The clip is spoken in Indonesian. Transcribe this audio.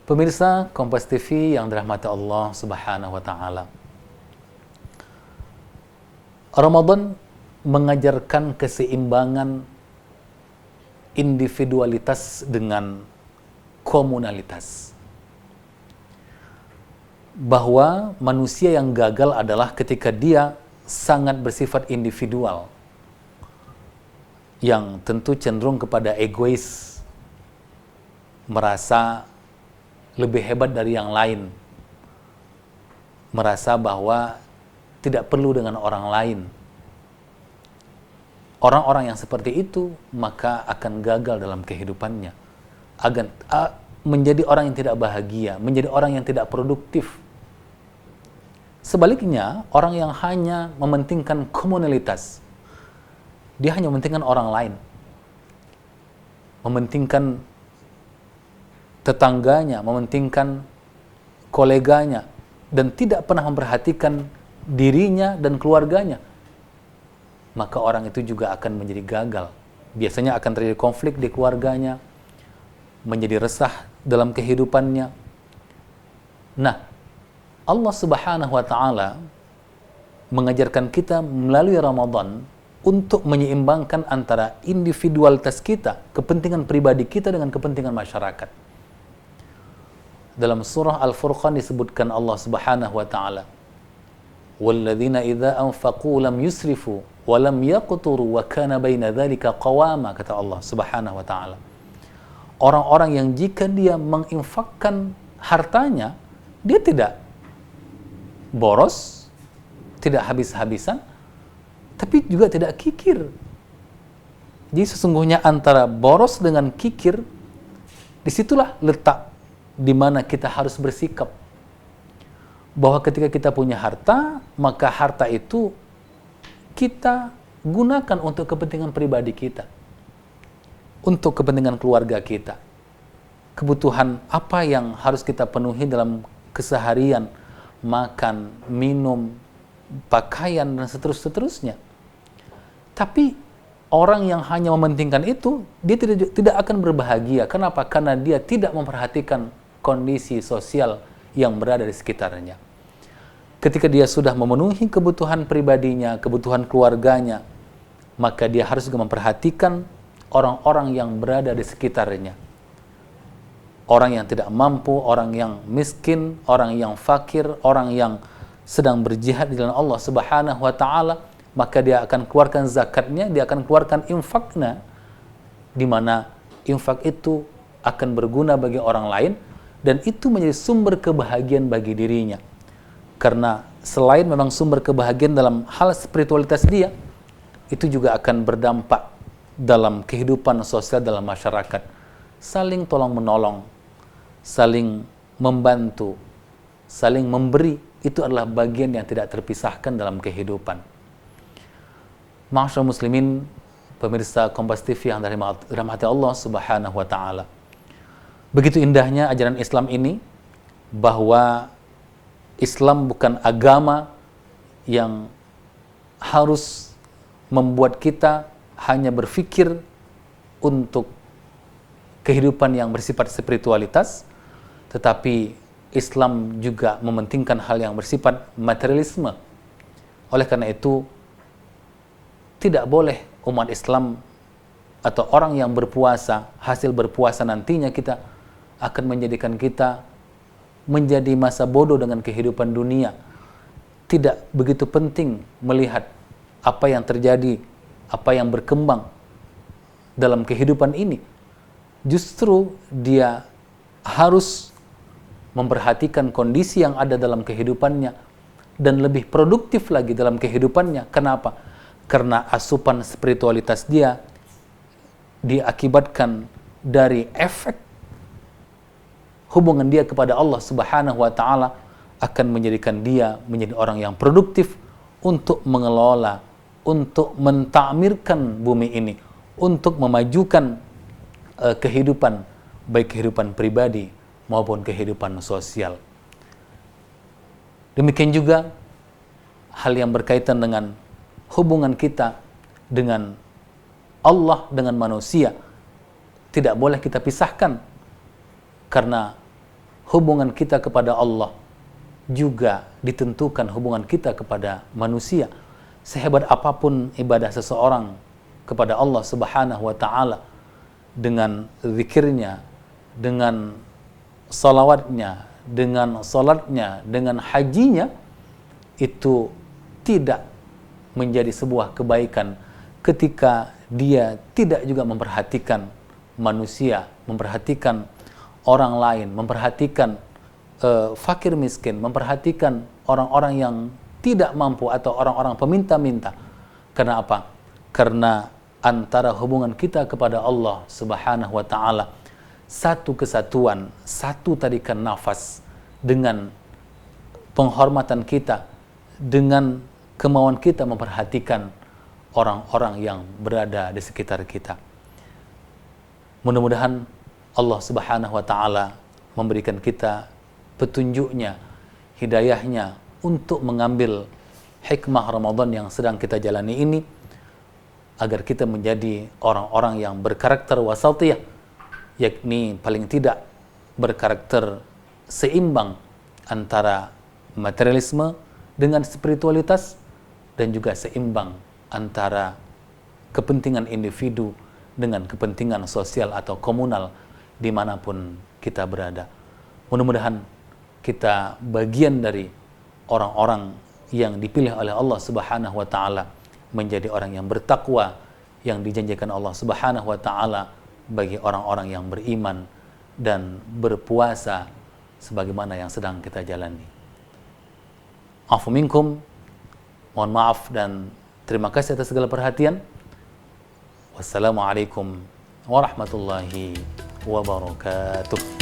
Pemirsa Kompas TV yang dirahmati Allah Subhanahu wa taala. Ramadan mengajarkan keseimbangan individualitas dengan komunalitas. Bahwa manusia yang gagal adalah ketika dia sangat bersifat individual, yang tentu cenderung kepada egois, merasa lebih hebat dari yang lain, merasa bahwa tidak perlu dengan orang lain. Orang-orang yang seperti itu maka akan gagal dalam kehidupannya, akan menjadi orang yang tidak bahagia, menjadi orang yang tidak produktif. Sebaliknya, orang yang hanya mementingkan komunalitas, dia hanya mementingkan orang lain, mementingkan tetangganya, mementingkan koleganya, dan tidak pernah memperhatikan dirinya dan keluarganya, maka orang itu juga akan menjadi gagal. Biasanya akan terjadi konflik di keluarganya, menjadi resah dalam kehidupannya. Nah, Allah Subhanahu wa taala mengajarkan kita melalui Ramadan untuk menyeimbangkan antara individualitas kita, kepentingan pribadi kita dengan kepentingan masyarakat. Dalam surah Al-Furqan disebutkan Allah Subhanahu wa taala, "Walladzina idza anfaqu lam yusrifu wa lam yaqturu wa kana baina dzalika qawama," kata Allah Subhanahu wa taala. Orang-orang yang jika dia menginfakkan hartanya, dia tidak boros, tidak habis-habisan, tapi juga tidak kikir. Jadi sesungguhnya antara boros dengan kikir, disitulah letak di mana kita harus bersikap. Bahwa ketika kita punya harta, maka harta itu kita gunakan untuk kepentingan pribadi kita, untuk kepentingan keluarga kita. Kebutuhan apa yang harus kita penuhi dalam keseharian, makan, minum, pakaian, dan seterusnya. Tapi orang yang hanya mementingkan itu, dia tidak akan berbahagia. Kenapa? Karena dia tidak memperhatikan kondisi sosial yang berada di sekitarnya. Ketika dia sudah memenuhi kebutuhan pribadinya, kebutuhan keluarganya, maka dia harus juga memperhatikan orang-orang yang berada di sekitarnya. Orang yang tidak mampu, orang yang miskin, orang yang fakir, orang yang sedang berjihad di jalan Allah Subhanahu wa taala, maka dia akan keluarkan zakatnya, dia akan keluarkan infaknya, di mana infak itu akan berguna bagi orang lain, dan itu menjadi sumber kebahagiaan bagi dirinya. Karena selain memang sumber kebahagiaan dalam hal spiritualitas dia, itu juga akan berdampak dalam kehidupan sosial dalam masyarakat. Saling tolong-menolong, saling membantu, saling memberi, itu adalah bagian yang tidak terpisahkan dalam kehidupan. Ma'asyiral muslimin, pemirsa Kompas TV yang dirahmati Allah Subhanahu wa taala. Begitu indahnya ajaran Islam ini, bahwa Islam bukan agama yang harus membuat kita hanya berpikir untuk kehidupan yang bersifat spiritualitas, tetapi Islam juga mementingkan hal yang bersifat materialisme. Oleh karena itu, tidak boleh umat Islam atau orang yang berpuasa, hasil berpuasa nantinya kita akan menjadikan kita menjadi masa bodoh dengan kehidupan dunia. Tidak begitu penting melihat apa yang terjadi, apa yang berkembang dalam kehidupan ini. Justru dia harus memperhatikan kondisi yang ada dalam kehidupannya dan lebih produktif lagi dalam kehidupannya. Kenapa? Karena asupan spiritualitas dia diakibatkan dari efek hubungan dia kepada Allah Subhanahu wa taala, akan menjadikan dia menjadi orang yang produktif untuk mengelola, untuk mentakmirkan bumi ini, untuk memajukan kehidupan, baik kehidupan pribadi maupun kehidupan sosial. Demikian juga hal yang berkaitan dengan hubungan kita dengan Allah, dengan manusia, tidak boleh kita pisahkan, karena hubungan kita kepada Allah juga ditentukan hubungan kita kepada manusia. Sehebat apapun ibadah seseorang kepada Allah Subhanahu wa taala, dengan zikirnya, dengan salawatnya, dengan salatnya, dengan hajinya, itu tidak menjadi sebuah kebaikan ketika dia tidak juga memperhatikan manusia, memperhatikan orang lain, memperhatikan fakir miskin, memperhatikan orang-orang yang tidak mampu atau orang-orang peminta-minta. Karena apa? Karena antara hubungan kita kepada Allah Subhanahu wa taala satu kesatuan, satu tarikan nafas, dengan penghormatan kita, dengan kemauan kita memperhatikan orang-orang yang berada di sekitar kita. Mudah-mudahan Allah Subhanahu wa taala memberikan kita petunjuknya, hidayahnya untuk mengambil hikmah Ramadan yang sedang kita jalani ini, agar kita menjadi orang-orang yang berkarakter wasatiyah, yakni paling tidak berkarakter seimbang antara materialisme dengan spiritualitas, dan juga seimbang antara kepentingan individu dengan kepentingan sosial atau komunal dimanapun kita berada. Mudah-mudahan kita bagian dari orang-orang yang dipilih oleh Allah Subhanahu wa taala menjadi orang yang bertakwa, yang dijanjikan Allah Subhanahu wa taala bagi orang-orang yang beriman dan berpuasa sebagaimana yang sedang kita jalani. Afu minkum, mohon maaf dan terima kasih atas segala perhatian. Wassalamualaikum warahmatullahi wabarakatuh.